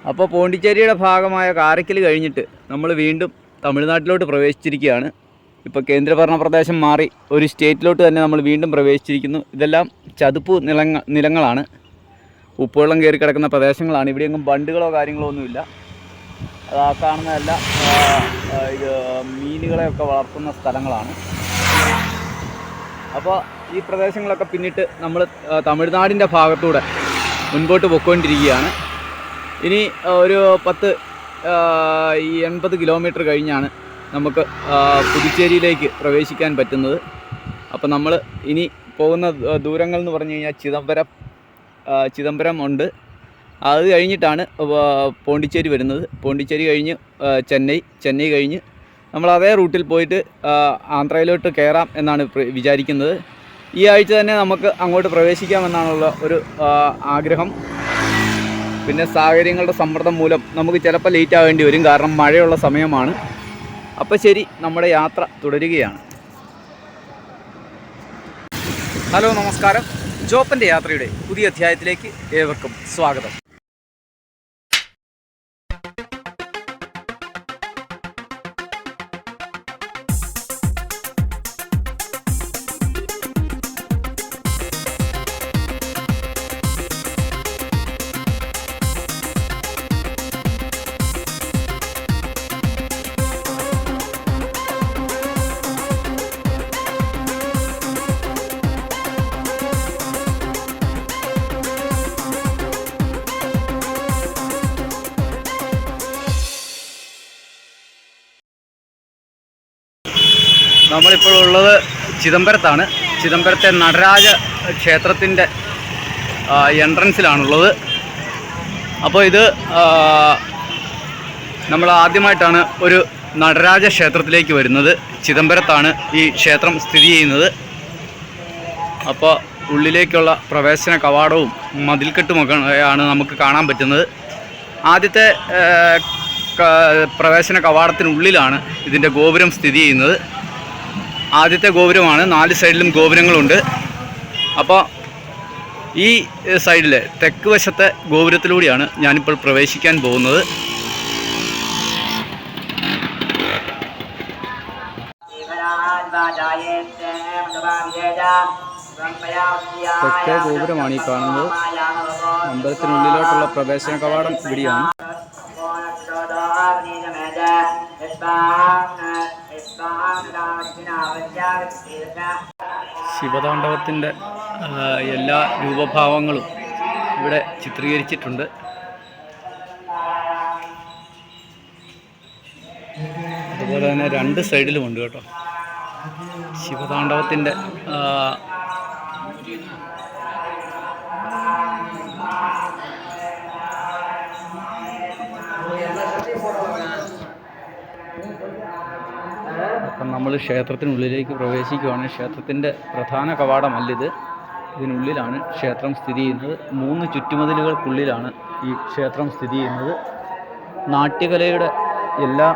അപ്പോൾ പോണ്ടിച്ചേരിയുടെ ഭാഗമായ കാരയ്ക്കൽ കഴിഞ്ഞിട്ട് നമ്മൾ വീണ്ടും തമിഴ്നാട്ടിലോട്ട് പ്രവേശിച്ചിരിക്കുകയാണ്. ഇപ്പോൾ കേന്ദ്രഭരണ പ്രദേശം മാറി ഒരു സ്റ്റേറ്റിലോട്ട് തന്നെ നമ്മൾ വീണ്ടും പ്രവേശിച്ചിരിക്കുന്നു. ഇതെല്ലാം ചതുപ്പ് നിലങ്ങളാണ്, ഉപ്പുവെള്ളം കയറി കിടക്കുന്ന പ്രദേശങ്ങളാണ്. ഇവിടെയെങ്ങും ബണ്ടുകളോ കാര്യങ്ങളോ ഒന്നുമില്ല. അത് ആ കാണുന്നതല്ല, ഇത് മീനുകളെയൊക്കെ വളർത്തുന്ന സ്ഥലങ്ങളാണ്. അപ്പോൾ ഈ പ്രദേശങ്ങളൊക്കെ പിന്നിട്ട് നമ്മൾ തമിഴ്നാടിൻ്റെ ഭാഗത്തൂടെ മുൻപോട്ട് പോയിക്കൊണ്ടിരിക്കുകയാണ്. ഇനി ഒരു 80 കിലോമീറ്റർ കഴിഞ്ഞാണ് നമുക്ക് പുതുച്ചേരിയിലേക്ക് പ്രവേശിക്കാൻ പറ്റുന്നത്. അപ്പോൾ നമ്മൾ ഇനി പോകുന്ന ദൂരങ്ങൾ എന്ന് പറഞ്ഞു കഴിഞ്ഞാൽ ചിദംബരം ഉണ്ട്. അത് കഴിഞ്ഞിട്ടാണ് പോണ്ടിച്ചേരി വരുന്നത്. പോണ്ടിച്ചേരി കഴിഞ്ഞ് ചെന്നൈ കഴിഞ്ഞ് നമ്മൾ അതേ റൂട്ടിൽ പോയിട്ട് ആന്ധ്രയിലോട്ട് കയറാം എന്നാണ് വിചാരിക്കുന്നത്. ഈ ആഴ്ച തന്നെ നമുക്ക് അങ്ങോട്ട് പ്രവേശിക്കാമെന്നാണുള്ള ഒരു ആഗ്രഹം. പിന്നെ സാഹചര്യങ്ങളുടെ സമ്മർദ്ദം മൂലം നമുക്ക് ചിലപ്പോൾ ലേറ്റ് ആവേണ്ടി വരും, കാരണം മഴയുള്ള സമയമാണ്. അപ്പോൾ ശരി, നമ്മുടെ യാത്ര തുടരുകയാണ്. ഹലോ, നമസ്കാരം. ജോപ്പൻ്റെ യാത്രയുടെ പുതിയ അധ്യായത്തിലേക്ക് ഏവർക്കും സ്വാഗതം. നമ്മളിപ്പോൾ ഉള്ളത് ചിദംബരത്താണ്. ചിദംബരത്തെ നടരാജ ക്ഷേത്രത്തിൻ്റെ എൻട്രൻസിലാണുള്ളത്. അപ്പോൾ ഇത് നമ്മൾ ആദ്യമായിട്ടാണ് ഒരു നടരാജ ക്ഷേത്രത്തിലേക്ക് വരുന്നത്. ചിദംബരത്താണ് ഈ ക്ഷേത്രം സ്ഥിതി ചെയ്യുന്നത്. അപ്പോൾ ഉള്ളിലേക്കുള്ള പ്രവേശന കവാടവും മതിൽക്കെട്ടുമൊക്കെ ആണ് നമുക്ക് കാണാൻ പറ്റുന്നത്. ആദ്യത്തെ പ്രവേശന കവാടത്തിനുള്ളിലാണ് ഇതിൻ്റെ ഗോപുരം സ്ഥിതി ചെയ്യുന്നത്. ആദ്യത്തെ ഗോപുരമാണ്. 4 സൈഡിലും ഗോപുരങ്ങളുണ്ട്. അപ്പോൾ ഈ സൈഡിൽ തെക്ക് വശത്തെ ഗോപുരത്തിലൂടെയാണ് ഞാനിപ്പോൾ പ്രവേശിക്കാൻ പോകുന്നത്. തെക്കേ ഗോപുരമാണ് ഈ കാണുന്നത്. അമ്പലത്തിനുള്ളിലോട്ടുള്ള പ്രവേശന കവാടം ഇവിടെയാണ്. ശിവതാണ്ഡവത്തിൻ്റെ എല്ലാ രൂപഭാവങ്ങളും ഇവിടെ ചിത്രീകരിച്ചിട്ടുണ്ട്. അതുപോലെ തന്നെ 2 സൈഡിലുമുണ്ട് കേട്ടോ ശിവതാണ്ഡവത്തിൻ്റെ അപ്പം നമ്മൾ ക്ഷേത്രത്തിനുള്ളിലേക്ക് പ്രവേശിക്കുകയാണ്. ക്ഷേത്രത്തിൻ്റെ പ്രധാന കവാടമല്ലിത്. ഇതിനുള്ളിലാണ് ക്ഷേത്രം സ്ഥിതി ചെയ്യുന്നത്. 3 ചുറ്റുമതിലുകൾക്കുള്ളിലാണ് ഈ ക്ഷേത്രം സ്ഥിതി ചെയ്യുന്നത്. നാട്യകലയുടെ എല്ലാ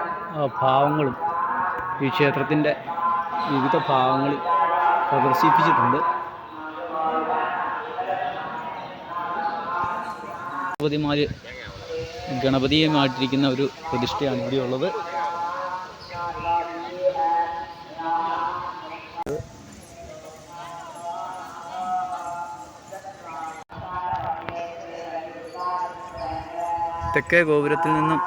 ഭാവങ്ങളും ഈ ക്ഷേത്രത്തിൻ്റെ വിവിധ ഭാഗങ്ങളിൽ പ്രദർശിപ്പിച്ചിട്ടുണ്ട്. ഗണപതിയുമായിട്ടിരിക്കുന്ന ഒരു പ്രതിഷ്ഠയാണ് ഇവിടെയുള്ളത്. തെക്കേ ഗോപുരത്തിൽ നിന്നും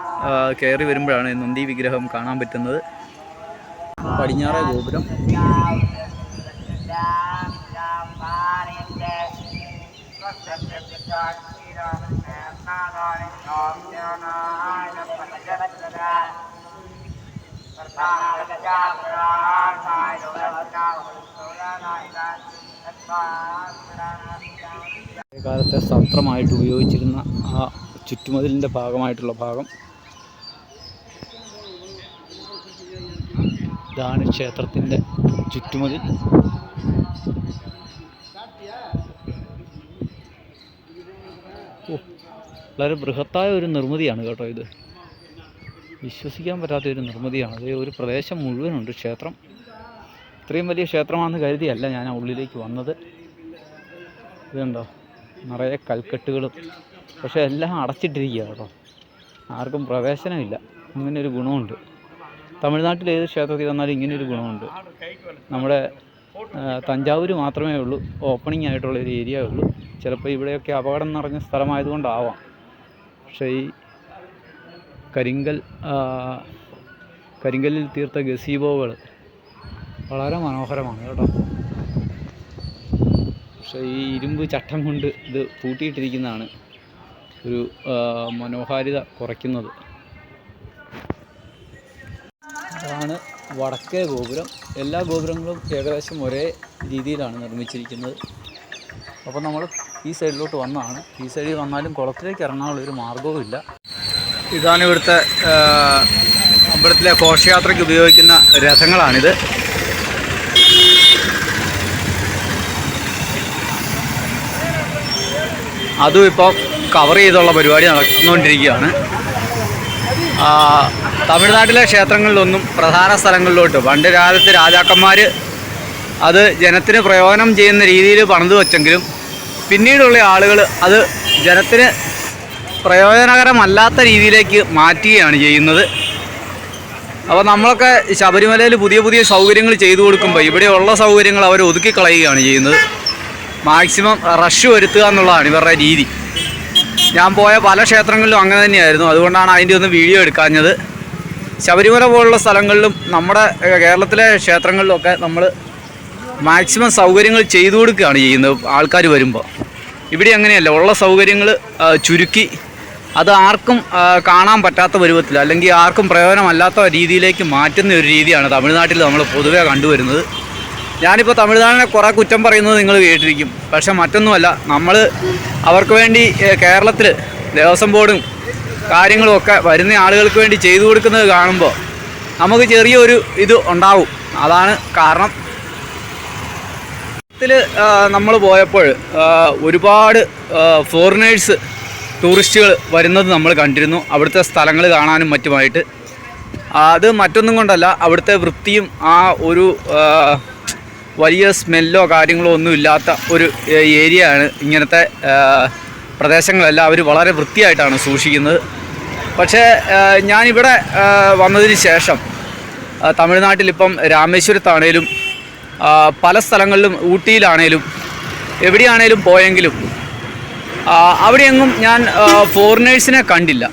കയറി വരുമ്പോഴാണ് നന്ദി വിഗ്രഹം കാണാൻ പറ്റുന്നത്. പടിഞ്ഞാറേ ഗോപുരം. കാലത്തെ സത്രമായിട്ട് ഉപയോഗിച്ചിരുന്ന ആ ചുറ്റുമതിലിൻ്റെ ഭാഗമായിട്ടുള്ള ഭാഗം. ഇതാണ് ക്ഷേത്രത്തിൻ്റെ ചുറ്റുമതിൽ. വളരെ ബൃഹത്തായ ഒരു നിർമ്മിതിയാണ് കേട്ടോ ഇത്. വിശ്വസിക്കാൻ പറ്റാത്ത ഒരു നിർമ്മിതിയാണ്. അത് ഒരു പ്രദേശം മുഴുവനുണ്ട് ക്ഷേത്രം. ഇത്രയും വലിയ ക്ഷേത്രമാണെന്ന് കരുതിയല്ല ഞാൻ ആ ഉള്ളിലേക്ക് വന്നത്. ഇതുണ്ടോ, നിറയെ കൽക്കെട്ടുകളും, പക്ഷേ എല്ലാം അടച്ചിട്ടിരിക്കുക കേട്ടോ. ആർക്കും പ്രവേശനമില്ല. ഇങ്ങനൊരു ഗുണമുണ്ട്. തമിഴ്നാട്ടിൽ ഏത് ക്ഷേത്രത്തിൽ വന്നാലും ഇങ്ങനെയൊരു ഗുണമുണ്ട്. നമ്മുടെ തഞ്ചാവൂർ മാത്രമേ ഉള്ളൂ ഓപ്പണിംഗ് ആയിട്ടുള്ളൊരു ഏരിയ ഉള്ളൂ. ചിലപ്പോൾ ഇവിടെയൊക്കെ അപകടം നിറഞ്ഞ സ്ഥലമായതുകൊണ്ടാവാം. പക്ഷേ ഈ കരിങ്കല്ലിൽ തീർത്ത ഗസീബോകൾ വളരെ മനോഹരമാണ് കേട്ടോ. പക്ഷേ ഈ ഇരുമ്പ് ചട്ടം കൊണ്ട് ഇത് പൂട്ടിയിട്ടിരിക്കുന്നതാണ് ഒരു മനോഹാരിത കുറയ്ക്കുന്നത്. അതാണ് വടക്കേ ഗോപുരം. എല്ലാ ഗോപുരങ്ങളും ഏകദേശം ഒരേ രീതിയിലാണ് നിർമ്മിച്ചിരിക്കുന്നത്. അപ്പോൾ നമ്മൾ ഈ സൈഡിലോട്ട് വന്നതാണ്. ഈ സൈഡിൽ വന്നാലും കുളത്തിലേക്ക് ഇറങ്ങാനുള്ളൊരു മാർഗവുമില്ല. ഇതാണ് ഇവിടുത്തെ അമ്പലത്തിലെ ഘോഷയാത്രയ്ക്ക് ഉപയോഗിക്കുന്ന രഥങ്ങളാണിത്. അതും ഇപ്പോൾ കവർ ചെയ്തുള്ള പരിപാടി നടന്നുകൊണ്ടിരിക്കുകയാണ്. തമിഴ്നാട്ടിലെ ക്ഷേത്രങ്ങളിലൊന്നും പ്രധാന സ്ഥലങ്ങളിലോട്ട് പണ്ട് കാലത്ത് രാജാക്കന്മാർ അത് ജനത്തിന് പ്രയോജനം ചെയ്യുന്ന രീതിയിൽ പണിതു വച്ചെങ്കിലും പിന്നീടുള്ള ആളുകൾ അത് ജനത്തിന് പ്രയോജനകരമല്ലാത്ത രീതിയിലേക്ക് മാറ്റുകയാണ് ചെയ്യുന്നത്. അപ്പോൾ നമ്മളൊക്കെ ശബരിമലയിൽ പുതിയ പുതിയ സൗകര്യങ്ങൾ ചെയ്തു കൊടുക്കുമ്പോൾ ഇവിടെയുള്ള സൗകര്യങ്ങൾ അവർ ഒതുക്കിക്കളയുകയാണ് ചെയ്യുന്നത്. മാക്സിമം റഷ് വരുത്തുക എന്നുള്ളതാണ് ഇവരുടെ രീതി. ഞാൻ പോയ പല ക്ഷേത്രങ്ങളിലും അങ്ങനെ തന്നെയായിരുന്നു. അതുകൊണ്ടാണ് അതിൻ്റെ ഒന്ന് വീഡിയോ എടുക്കാഞ്ഞത്. ശബരിമല പോലുള്ള സ്ഥലങ്ങളിലും നമ്മുടെ കേരളത്തിലെ ക്ഷേത്രങ്ങളിലൊക്കെ നമ്മൾ മാക്സിമം സൗകര്യങ്ങൾ ചെയ്തു കൊടുക്കുകയാണ് ചെയ്യുന്നത് ആൾക്കാർ വരുമ്പോൾ. ഇവിടെ അങ്ങനെയല്ല. ഉള്ള സൗകര്യങ്ങൾ ചുരുക്കി അത് ആർക്കും കാണാൻ പറ്റാത്ത പരുവത്തിൽ അല്ലെങ്കിൽ ആർക്കും പ്രയോജനമല്ലാത്ത രീതിയിലേക്ക് മാറ്റുന്ന ഒരു രീതിയാണ് തമിഴ്നാട്ടിൽ നമ്മൾ പൊതുവെ കണ്ടുവരുന്നത്. ഞാനിപ്പോൾ തമിഴ്നാടിനെ കുറേ കുറ്റം പറയുന്നത് നിങ്ങൾ കേട്ടിരിക്കും. പക്ഷെ മറ്റൊന്നുമല്ല, നമ്മൾ അവർക്ക് വേണ്ടി കേരളത്തിൽ ദേവസ്വം ബോർഡും കാര്യങ്ങളുമൊക്കെ വരുന്ന ആളുകൾക്ക് വേണ്ടി ചെയ്തു കൊടുക്കുന്നത് കാണുമ്പോൾ നമുക്ക് ചെറിയൊരു ഇത് ഉണ്ടാവും. അതാണ് കാരണം. നമ്മൾ പോയപ്പോൾ ഒരുപാട് ഫോറിനേഴ്സ് ടൂറിസ്റ്റുകൾ വരുന്നത് നമ്മൾ കണ്ടിരുന്നു, അവിടുത്തെ സ്ഥലങ്ങൾ കാണാനും മറ്റുമായിട്ട്. അത് മറ്റൊന്നും കൊണ്ടല്ല, അവിടുത്തെ വൃത്തിയും ആ ഒരു വലിയ സ്മെല്ലോ കാര്യങ്ങളോ ഒന്നും ഇല്ലാത്ത ഒരു ഏരിയയാണ്. ഇങ്ങനത്തെ പ്രദേശങ്ങളെല്ലാം അവർ വളരെ വൃത്തിയായിട്ടാണ് സൂക്ഷിക്കുന്നത്. പക്ഷേ ഞാനിവിടെ വന്നതിന് ശേഷം തമിഴ്നാട്ടിലിപ്പം രാമേശ്വരത്താണേലും പല സ്ഥലങ്ങളിലും ഊട്ടിയിലാണേലും എവിടെയാണേലും പോയെങ്കിലും അവിടെയെങ്ങും ഞാൻ ഫോറിനേഴ്സിനെ കണ്ടില്ല.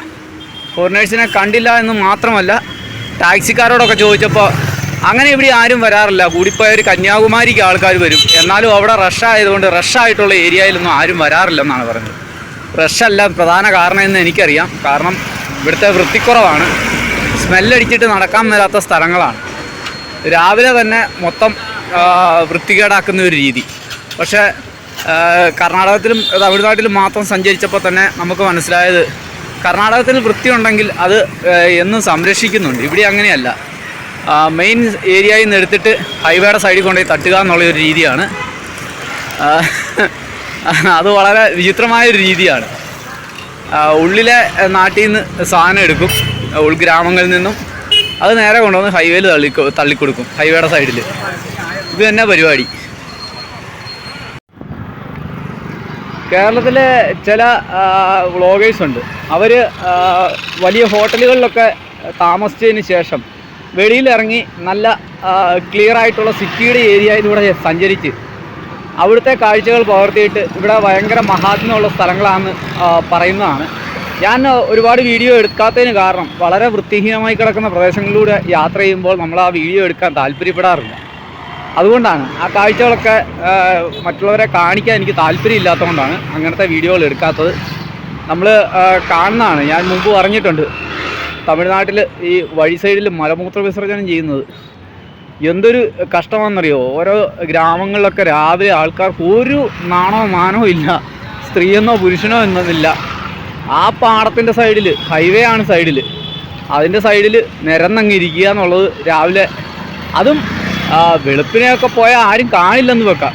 ഫോറിനേഴ്സിനെ കണ്ടില്ല എന്ന് മാത്രമല്ല, ടാക്സിക്കാരോടൊക്കെ ചോദിച്ചപ്പോൾ അങ്ങനെ ഇവിടെ ആരും വരാറില്ല. കൂടിപ്പോയ ഒരു കന്യാകുമാരിക്ക് ആൾക്കാർ വരും, എന്നാലും അവിടെ റഷായതുകൊണ്ട് റഷായിട്ടുള്ള ഏരിയയിലൊന്നും ആരും വരാറില്ലെന്നാണ് പറഞ്ഞത്. റഷല്ല പ്രധാന കാരണം എന്ന് എനിക്കറിയാം. കാരണം ഇവിടുത്തെ വൃത്തിക്കുറവാണ്. സ്മെല്ലടിച്ചിട്ട് നടക്കാൻ മേലാത്ത സ്ഥലങ്ങളാണ്. രാവിലെ തന്നെ മൊത്തം വൃത്തികേടാക്കുന്ന ഒരു രീതി. പക്ഷേ കർണാടകത്തിലും തമിഴ്നാട്ടിലും മാത്രം സഞ്ചരിച്ചപ്പോൾ തന്നെ നമുക്ക് മനസ്സിലായത് കർണാടകത്തിൽ വൃത്തിയുണ്ടെങ്കിൽ അത് എന്നും സംരക്ഷിക്കുന്നുണ്ട്. ഇവിടെ അങ്ങനെയല്ല. മെയിൻ ഏരിയയിൽ നിന്ന് എടുത്തിട്ട് ഹൈവേയുടെ സൈഡിൽ കൊണ്ടുപോയി തട്ടുക എന്നുള്ളൊരു രീതിയാണ്. അത് വളരെ വിചിത്രമായൊരു രീതിയാണ്. ഉള്ളിലെ നാട്ടിൽ നിന്ന് സാധനം എടുക്കും, ഉൾഗ്രാമങ്ങളിൽ നിന്നും അത് നേരെ കൊണ്ടുവന്ന് ഹൈവേയിൽ തള്ളിക്കൊടുക്കും, ഹൈവേയുടെ സൈഡിൽ. ഇത് തന്നെ പരിപാടി. കേരളത്തിലെ ചില വ്ളോഗേഴ്സുണ്ട്, അവർ വലിയ ഹോട്ടലുകളിലൊക്കെ താമസിച്ചതിന് ശേഷം വെളിയിലിറങ്ങി നല്ല ക്ലിയറായിട്ടുള്ള സിറ്റിയുടെ ഏരിയയിലൂടെ സഞ്ചരിച്ച് അവിടുത്തെ കാഴ്ചകൾ പകർത്തിയിട്ട് ഇവിടെ ഭയങ്കര മഹാത്മ്യമുള്ള സ്ഥലങ്ങളാണെന്ന് പറയുന്നതാണ്. ഞാൻ ഒരുപാട് വീഡിയോ എടുക്കാത്തതിന് കാരണം വളരെ വൃത്തിഹീനമായി കിടക്കുന്ന പ്രദേശങ്ങളിലൂടെ യാത്ര ചെയ്യുമ്പോൾ നമ്മൾ ആ വീഡിയോ എടുക്കാൻ താല്പര്യപ്പെടാറില്ല. അതുകൊണ്ടാണ് ആ കാഴ്ചകളൊക്കെ മറ്റുള്ളവരെ കാണിക്കാൻ എനിക്ക് താല്പര്യമില്ലാത്തതുകൊണ്ടാണ് അങ്ങനത്തെ വീഡിയോകൾ എടുക്കാത്തത്. നമ്മൾ കാണുന്നതാണ്. ഞാൻ മുമ്പ് പറഞ്ഞിട്ടുണ്ട്, തമിഴ്നാട്ടിൽ ഈ വഴി സൈഡിൽ മലമൂത്ര വിസർജനം ചെയ്യുന്നത് എന്തൊരു കഷ്ടമാണെന്നറിയോ. ഓരോ ഗ്രാമങ്ങളിലൊക്കെ രാവിലെ ആൾക്കാർക്ക് ഒരു നാണോ മാനോ ഇല്ല, സ്ത്രീയെന്നോ പുരുഷനോ എന്നൊന്നില്ല. ആ പാടത്തിൻ്റെ സൈഡിൽ, ഹൈവേ ആണ് സൈഡിൽ, അതിൻ്റെ സൈഡിൽ നിരന്നങ്ങിരിക്കുക എന്നുള്ളത് രാവിലെ. അതും വെളുപ്പിനെയൊക്കെ പോയാൽ ആരും കാണില്ലെന്ന് വെക്കാം.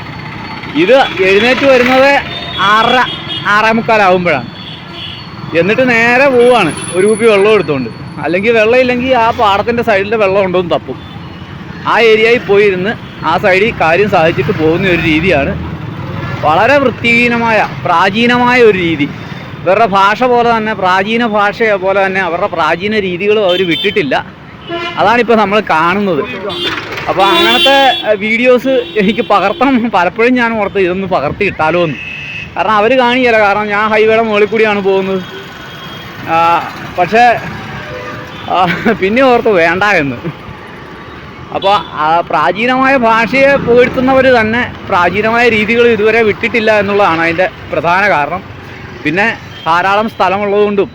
ഇത് എഴുന്നേറ്റ് വരുന്നത് 6:30-6:45 എന്നിട്ട് നേരെ പോവുകയാണ് ഒരു കുപ്പി വെള്ളം എടുത്തുകൊണ്ട്. അല്ലെങ്കിൽ വെള്ളം ഇല്ലെങ്കിൽ ആ പാടത്തിൻ്റെ സൈഡിലെ വെള്ളം ഉണ്ടോന്ന് തപ്പും. ആ ഏരിയയിൽ പോയിരുന്ന് ആ സൈഡിൽ കാര്യം സാധിച്ചിട്ട് പോകുന്ന ഒരു രീതിയാണ്. വളരെ വൃത്തിഹീനമായ പ്രാചീനമായ ഒരു രീതി. ഇവരുടെ ഭാഷ പോലെ തന്നെ, പ്രാചീന ഭാഷ പോലെ തന്നെ അവരുടെ പ്രാചീന രീതികളും അവർ വിട്ടിട്ടില്ല. അതാണിപ്പോൾ നമ്മൾ കാണുന്നത്. അപ്പോൾ അങ്ങനത്തെ വീഡിയോസ് എനിക്ക് പകർത്തണം, പലപ്പോഴും ഞാൻ ഓർത്ത് ഇതൊന്ന് പകർത്തി ഇട്ടാലോ എന്ന്. കാരണം അവർ കാണിക്കില്ല, കാരണം ഞാൻ ഹൈവേയുടെ മുകളിൽ കൂടിയാണ് പോകുന്നത്. പക്ഷേ പിന്നെ ഓർത്ത് വേണ്ട എന്ന്. അപ്പോൾ പ്രാചീനമായ ഭാഷയെ പുകഴ്ത്തുന്നവർ തന്നെ പ്രാചീനമായ രീതികൾ ഇതുവരെ വിട്ടിട്ടില്ല എന്നുള്ളതാണ് അതിൻ്റെ പ്രധാന കാരണം. പിന്നെ ധാരാളം സ്ഥലമുള്ളതുകൊണ്ടും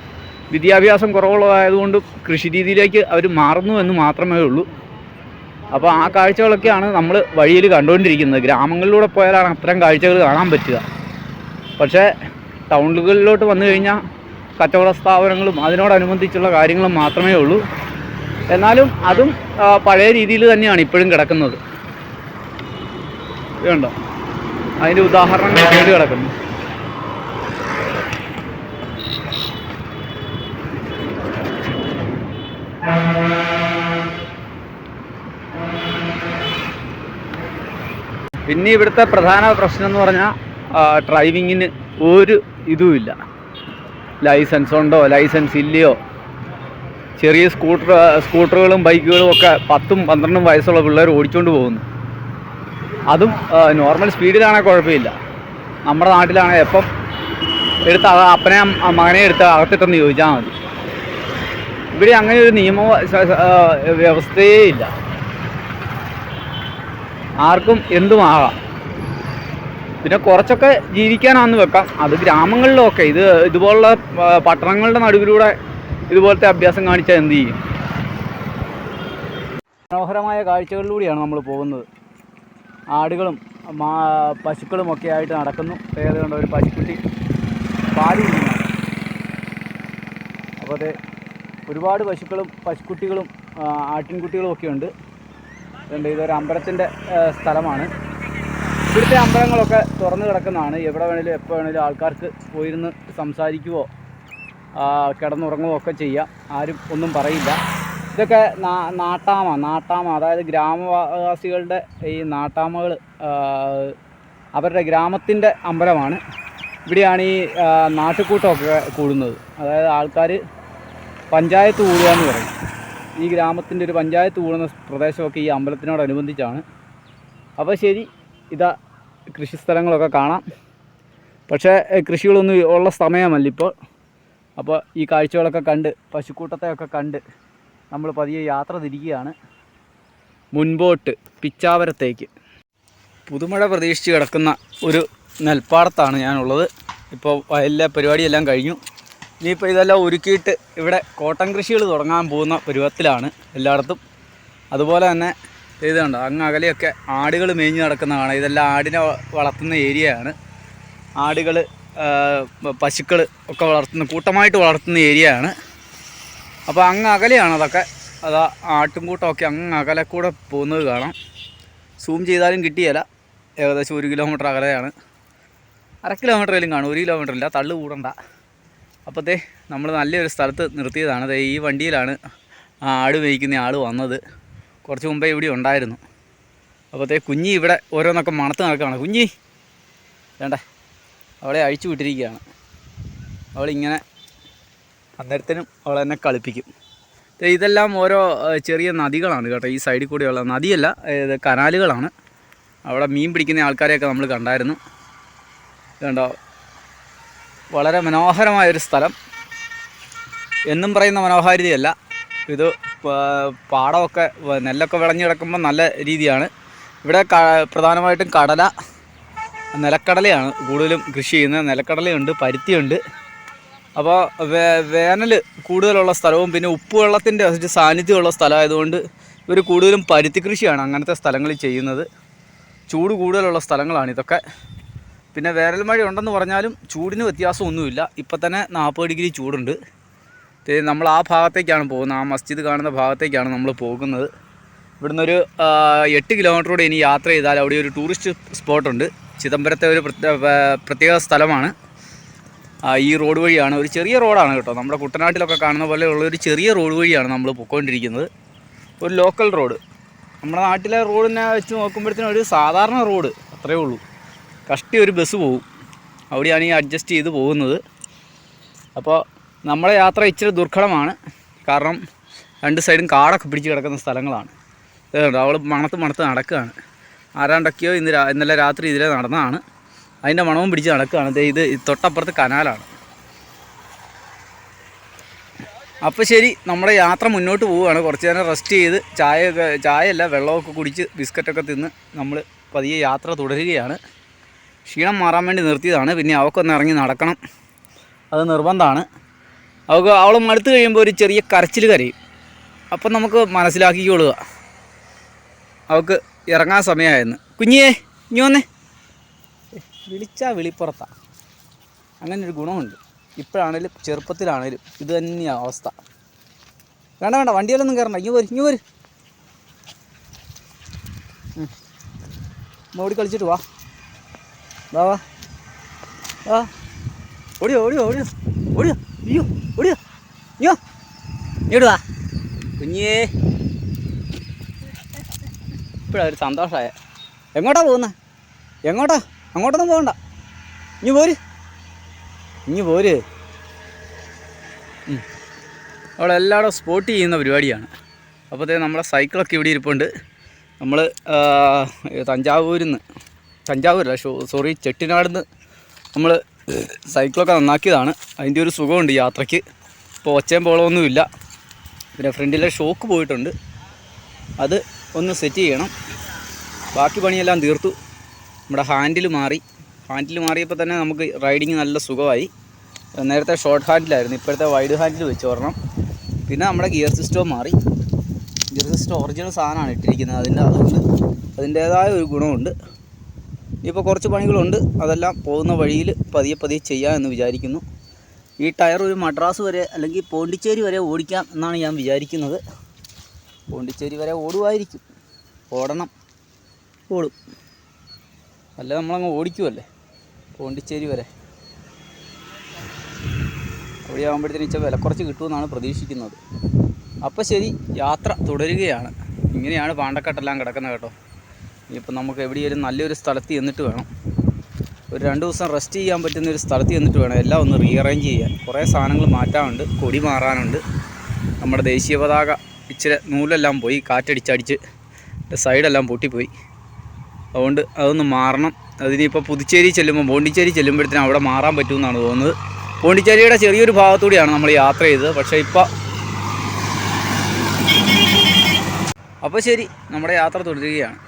വിദ്യാഭ്യാസം കുറവുള്ളതായതുകൊണ്ടും കൃഷി രീതിയിലേക്ക് അവർ മാറുന്നു എന്ന് മാത്രമേ ഉള്ളൂ. അപ്പോൾ ആ കാഴ്ചകളൊക്കെയാണ് നമ്മൾ വഴിയിൽ കണ്ടുകൊണ്ടിരിക്കുന്നത്. ഗ്രാമങ്ങളിലൂടെ പോയാലാണ് അത്തരം കാഴ്ചകൾ കാണാൻ പറ്റുക. പക്ഷേ ടൗണുകളിലോട്ട് വന്നു കഴിഞ്ഞാൽ കച്ചവട സ്ഥാപനങ്ങളും അതിനോടനുബന്ധിച്ചുള്ള കാര്യങ്ങളും മാത്രമേ ഉള്ളൂ. എന്നാലും അതും പഴയ രീതിയിൽ തന്നെയാണ് ഇപ്പോഴും കിടക്കുന്നത്. ഇതുണ്ടോ, അതിൻ്റെ ഉദാഹരണങ്ങൾ വേണ്ടി കിടക്കുന്നു. പിന്നെ ഇവിടുത്തെ പ്രധാന പ്രശ്നം എന്ന് പറഞ്ഞാൽ ഡ്രൈവിങ്ങിന് ഒരു ഇതുമില്ല. ലൈസൻസ് ഉണ്ടോ ലൈസൻസ് ഇല്ലയോ. ചെറിയ സ്കൂട്ടറുകളും ബൈക്കുകളും ഒക്കെ 10-12 വയസ്സുള്ള പിള്ളേർ ഓടിച്ചുകൊണ്ട് പോകുന്നു. അതും നോർമൽ സ്പീഡിലാണെങ്കിൽ കുഴപ്പമില്ല. നമ്മുടെ നാട്ടിലാണെങ്കിൽ എപ്പം എടുത്ത് അപ്പനെ മകനെ എടുത്ത് അകത്തിട്ടെന്ന് ചോദിച്ചാൽ മതി. ഇവിടെ അങ്ങനെ ഒരു നിയമ വ്യവസ്ഥയേ ഇല്ല. ആർക്കും എന്തുമാകാം. പിന്നെ കുറച്ചൊക്കെ ജീവിക്കാനാണെന്ന് വെക്കാം, അത് ഗ്രാമങ്ങളിലൊക്കെ. ഇതുപോലുള്ള പട്ടണങ്ങളുടെ നടുവിലൂടെ ഇതുപോലത്തെ അഭ്യാസം കാണിച്ചാൽ എന്ത് ചെയ്യും? മനോഹരമായ കാഴ്ചകളിലൂടെയാണ് നമ്മൾ പോകുന്നത്. ആടുകളും പശുക്കളും ഒക്കെ ആയിട്ട് നടക്കുന്നു. ഏതുകൊണ്ട് ഒരു പശുക്കുട്ടി പാല് കുടിക്കുന്നു. അപ്പോൾ അത് ഒരുപാട് പശുക്കളും പശുക്കുട്ടികളും ആട്ടിൻകുട്ടികളും ഒക്കെ ഉണ്ട്. അതുകൊണ്ട് ഇതൊരു അമ്പലത്തിൻ്റെ സ്ഥലമാണ്. ഇവിടുത്തെ അമ്പലങ്ങളൊക്കെ തുറന്നു കിടക്കുന്നതാണ്. എവിടെ വേണേലും എപ്പോൾ വേണേലും ആൾക്കാർക്ക് പോയിരുന്ന് സംസാരിക്കുവോ കിടന്നുറങ്ങുകയോ ഒക്കെ ചെയ്യാം. ആരും ഒന്നും പറയില്ല. ഇതൊക്കെ നാട്ടാമ അതായത് ഗ്രാമവാസികളുടെ ഈ നാട്ടാമകൾ അവരുടെ ഗ്രാമത്തിൻ്റെ അമ്പലമാണ്. ഇവിടെയാണ് ഈ നാട്ടുകൂട്ടമൊക്കെ കൂടുന്നത്. അതായത് ആൾക്കാർ പഞ്ചായത്ത് കൂടുക എന്ന് പറയും. ഈ ഗ്രാമത്തിൻ്റെ ഒരു പഞ്ചായത്ത് കൂടുന്ന പ്രദേശമൊക്കെ ഈ അമ്പലത്തിനോടനുബന്ധിച്ചാണ്. അപ്പോൾ ശരി, ഇതാ കൃഷിസ്ഥലങ്ങളൊക്കെ കാണാം. പക്ഷേ കൃഷികളൊന്നും ഉള്ള സമയമല്ല ഇപ്പോൾ. അപ്പോൾ ഈ കാഴ്ചകളൊക്കെ കണ്ട് പശുക്കൂട്ടത്തെയൊക്കെ കണ്ട് നമ്മൾ പതിയെ യാത്ര തിരിക്കുകയാണ് മുൻപോട്ട് പിച്ചാവരത്തേക്ക്. പുതുമഴ പ്രതീക്ഷിച്ച് കിടക്കുന്ന ഒരു നെൽപ്പാടത്താണ് ഞാനുള്ളത്. ഇപ്പോൾ വയലിലെ പരിപാടിയെല്ലാം കഴിഞ്ഞു. ഇനിയിപ്പോൾ ഇതെല്ലാം ഒരുക്കിയിട്ട് ഇവിടെ കോട്ടൺ കൃഷികൾ തുടങ്ങാൻ പോകുന്ന പരുവത്തിലാണ് എല്ലായിടത്തും. അതുപോലെ തന്നെ ഇത് കണ്ടോ, അങ്ങ് അകലെയൊക്കെ ആടുകൾ മേഞ്ഞ് നടക്കുന്നതാണ്. ഇതെല്ലാം ആടിനെ വളർത്തുന്ന ഏരിയയാണ്. ആടുകൾ പശുക്കൾ ഒക്കെ കൂട്ടമായിട്ട് വളർത്തുന്ന ഏരിയയാണ്. അപ്പോൾ അങ്ങ് അകലെയാണ് അതൊക്കെ. അതാ ആട്ടുംകൂട്ടമൊക്കെ അങ്ങ് അകലെ കൂടെ പോകുന്നത് കാണാം. സൂം ചെയ്താലും കിട്ടിയല്ല. ഏകദേശം 1 കിലോമീറ്റർ അകലെയാണ്. 1/2 കിലോമീറ്ററിലും കാണും, 1 കിലോമീറ്റർ ഇല്ല. തള്ളു കൂടണ്ട. അപ്പോഴത്തെ നമ്മൾ നല്ലൊരു സ്ഥലത്ത് നിർത്തിയതാണ്. ഈ വണ്ടിയിലാണ് ആട് മേയ്ക്കുന്ന ആൾ വന്നത്. കുറച്ച് മുമ്പേ ഇവിടെ ഉണ്ടായിരുന്നു. അപ്പോഴത്തെ കുഞ്ഞി ഇവിടെ ഓരോന്നൊക്കെ മണത്ത് നടക്കുകയാണ്. കുഞ്ഞി വേണ്ടേ, അവളെ അഴിച്ചു വിട്ടിരിക്കുകയാണ്. അവളിങ്ങനെ അന്നേരത്തിനും അവളെന്നെ കളിപ്പിക്കും. ഇതെല്ലാം ഓരോ ചെറിയ നദികളാണ് കേട്ടോ. ഈ സൈഡിൽ കൂടെയുള്ള നദിയല്ല, കനാലുകളാണ്. അവിടെ മീൻ പിടിക്കുന്ന ആൾക്കാരെയൊക്കെ നമ്മൾ കണ്ടായിരുന്നു. കണ്ടോ, വളരെ മനോഹരമായൊരു സ്ഥലം. എന്നും പറയുന്ന മനോഹാരിതയല്ല ഇത്. പാടമൊക്കെ നെല്ലൊക്കെ വിളഞ്ഞ് കിടക്കുമ്പോൾ നല്ല രീതിയാണ്. ഇവിടെ പ്രധാനമായിട്ടും നിലക്കടലയാണ് കൂടുതലും കൃഷി ചെയ്യുന്നത്. നിലക്കടലയുണ്ട്, പരുത്തിയുണ്ട്. അപ്പോൾ വേനൽ കൂടുതലുള്ള സ്ഥലവും പിന്നെ ഉപ്പ് വെള്ളത്തിൻ്റെ സാന്നിധ്യമുള്ള സ്ഥലമായതുകൊണ്ട് ഇവർ കൂടുതലും പരുത്തി കൃഷിയാണ് അങ്ങനത്തെ സ്ഥലങ്ങളിൽ ചെയ്യുന്നത്. ചൂട് കൂടുതലുള്ള സ്ഥലങ്ങളാണ് ഇതൊക്കെ. പിന്നെ വേനൽ മഴ ഉണ്ടെന്ന് പറഞ്ഞാലും ചൂടിന് വ്യത്യാസമൊന്നുമില്ല. ഇപ്പം തന്നെ 40 ഡിഗ്രി ചൂടുണ്ട്. നമ്മൾ ആ ഭാഗത്തേക്കാണ് പോകുന്നത്. ആ മസ്ജിദ് കാണുന്ന ഭാഗത്തേക്കാണ് നമ്മൾ പോകുന്നത്. ഇവിടുന്ന് ഒരു 8 കിലോമീറ്ററോടെ ഇനി യാത്ര ചെയ്താൽ അവിടെ ഒരു ടൂറിസ്റ്റ് സ്പോട്ടുണ്ട്. ചിദംബരത്തെ ഒരു പ്രത്യേക സ്ഥലമാണ്. ഈ റോഡ് വഴിയാണ്, ഒരു ചെറിയ റോഡാണ് കേട്ടോ. നമ്മുടെ കുട്ടനാട്ടിലൊക്കെ കാണുന്ന പോലെ ഉള്ളൊരു ചെറിയ റോഡ് വഴിയാണ് നമ്മൾ പൊയ്ക്കൊണ്ടിരിക്കുന്നത്. ഒരു ലോക്കൽ റോഡ്. നമ്മുടെ നാട്ടിലെ റോഡിനെ വെച്ച് നോക്കുമ്പോഴത്തേനും ഒരു സാധാരണ റോഡ് അത്രയേ ഉള്ളൂ. കഷ്ടി ഒരു ബസ് പോകും. അവിടെയാണ് ഈ അഡ്ജസ്റ്റ് ചെയ്ത് പോകുന്നത്. അപ്പോൾ നമ്മളെ യാത്ര ഇച്ചിരി ദുർഘടമാണ്. കാരണം 2 സൈഡും കാടൊക്കെ പിടിച്ച് കിടക്കുന്ന സ്ഥലങ്ങളാണ്. അവൾ മണത്ത് നടക്കുകയാണ്. ആരാണ്ടൊക്കെയോ ഇന്നലെ രാത്രി ഇതിലെ നടന്നതാണ്. അതിൻ്റെ മണവും പിടിച്ച് നടക്കുകയാണ്. ഇത് തൊട്ടപ്പുറത്ത് കനാലാണ്. അപ്പോൾ ശരി, നമ്മുടെ യാത്ര മുന്നോട്ട് പോവുകയാണ്. കുറച്ച് നേരം റെസ്റ്റ് ചെയ്ത് ചായയല്ല വെള്ളമൊക്കെ കുടിച്ച് ബിസ്ക്കറ്റൊക്കെ തിന്ന് നമ്മൾ പതിയെ യാത്ര തുടരുകയാണ്. ക്ഷീണം മാറാൻ വേണ്ടി നിർത്തിയതാണ്. പിന്നെ അവൾക്കൊന്ന് ഇറങ്ങി നടക്കണം, അത് നിർബന്ധമാണ്. അവൾ മടുത്ത് കഴിയുമ്പോൾ ഒരു ചെറിയ കരച്ചിൽ കരയും. അപ്പം നമുക്ക് മനസ്സിലാക്കിക്കൊള്ളുക അവൾക്ക് ഇറങ്ങാൻ സമയമായെന്ന്. കുഞ്ഞിയേ ഇനി വന്നേ, വിളിച്ചാൽ വിളിപ്പുറത്താണ്. അങ്ങനൊരു ഗുണമുണ്ട്. ഇപ്പോഴാണേലും ചെറുപ്പത്തിലാണേലും ഇത് തന്നെയാണ് അവസ്ഥ. വേണ്ട വണ്ടിയിലൊന്നും കയറണ്ട, ഇങ്ങ് പോര് ഓടി കളിച്ചിട്ട് വാ ഓടിയോ അയ്യോ ഇടുവാ കുഞ്ഞേ. ഇപ്പോഴാണ് ഒരു സന്തോഷമായ. എങ്ങോട്ടാ പോകുന്നത്? അങ്ങോട്ടൊന്നും പോകണ്ട, ഇഞ്ഞ് പോര്. അവളെല്ലായിടും സ്പോട്ട് ചെയ്യുന്ന പരിപാടിയാണ്. അപ്പോഴത്തേക്ക് നമ്മളെ സൈക്കിളൊക്കെ ഇവിടെ ഇരിപ്പുണ്ട്. നമ്മൾ ചെട്ടിനാടിന്ന് നമ്മൾ സൈക്കിളൊക്കെ നന്നാക്കിയതാണ്. അതിൻ്റെ ഒരു സുഖമുണ്ട് യാത്രയ്ക്ക്. ഇപ്പോൾ ഒച്ചയും പോളമൊന്നുമില്ല. പിന്നെ ഫ്രണ്ടിലെ ഷോക്ക് പോയിട്ടുണ്ട്, അത് ഒന്ന് സെറ്റ് ചെയ്യണം. ബാക്കി പണിയെല്ലാം തീർത്തു. നമ്മുടെ ഹാൻഡിൽ മാറിയപ്പോൾ തന്നെ നമുക്ക് റൈഡിങ് നല്ല സുഖമായി. നേരത്തെ ഷോർട്ട് ഹാൻഡിലായിരുന്നു, ഇപ്പോഴത്തെ വൈഡ് ഹാൻഡിൽ വെച്ച് വരണം. പിന്നെ നമ്മുടെ ഗിയർ സിസ്റ്റവും മാറി. ഗിയർ സിസ്റ്റം ഒറിജിനൽ സാധനമാണ് ഇട്ടിരിക്കുന്നത്. അതുകൊണ്ട് അതിൻ്റേതായ ഒരു ഗുണമുണ്ട്. ഇപ്പോൾ കുറച്ച് പണികളുണ്ട്, അതെല്ലാം പോകുന്ന വഴിയിൽ പതിയെ ചെയ്യാമെന്ന് വിചാരിക്കുന്നു. ഈ ടയർ ഒരു മദ്രാസ് വരെ അല്ലെങ്കിൽ പോണ്ടിച്ചേരി വരെ ഓടിക്കാം എന്നാണ് ഞാൻ വിചാരിക്കുന്നത്. പോണ്ടിച്ചേരി വരെ ഓടും, അല്ല നമ്മളങ്ങ് ഓടിക്കുമല്ലേ പോണ്ടിച്ചേരി വരെ. അവിടെ ആകുമ്പോഴത്തേനും ഇച്ചിരി വില കുറച്ച് കിട്ടുമെന്നാണ് പ്രതീക്ഷിക്കുന്നത്. അപ്പോൾ ശരി, യാത്ര തുടരുകയാണ്. ഇങ്ങനെയാണ് പാണ്ടക്കെട്ടെല്ലാം കിടക്കുന്നത് കേട്ടോ. ഇനിയിപ്പോൾ നമുക്ക് എവിടെയെങ്കിലും നല്ലൊരു സ്ഥലത്ത് ചെന്നിട്ട് വേണം, ഒരു 2 ദിവസം റെസ്റ്റ് ചെയ്യാൻ പറ്റുന്ന ഒരു സ്ഥലത്ത് ചെന്നിട്ട് വേണം എല്ലാം ഒന്ന് റീഅറേഞ്ച് ചെയ്യാൻ. കുറേ സാധനങ്ങൾ മാറ്റാനുണ്ട്, കൊടി മാറാനുണ്ട്. നമ്മുടെ ദേശീയ പതാക ഇച്ചിരി നൂലെല്ലാം പോയി, കാറ്റടിച്ചടിച്ച് സൈഡെല്ലാം പൊട്ടിപ്പോയി. അതുകൊണ്ട് അതൊന്ന് മാറണം. അതിനിപ്പോൾ പോണ്ടിച്ചേരി ചെല്ലുമ്പോഴത്തേനും അവിടെ മാറാൻ പറ്റുമെന്നാണ് തോന്നുന്നത്. പോണ്ടിച്ചേരിയുടെ ചെറിയൊരു ഭാഗത്തൂടെയാണ് നമ്മൾ യാത്ര ചെയ്തത്. പക്ഷേ അപ്പോൾ ശരി, നമ്മുടെ യാത്ര തുടരുകയാണ്.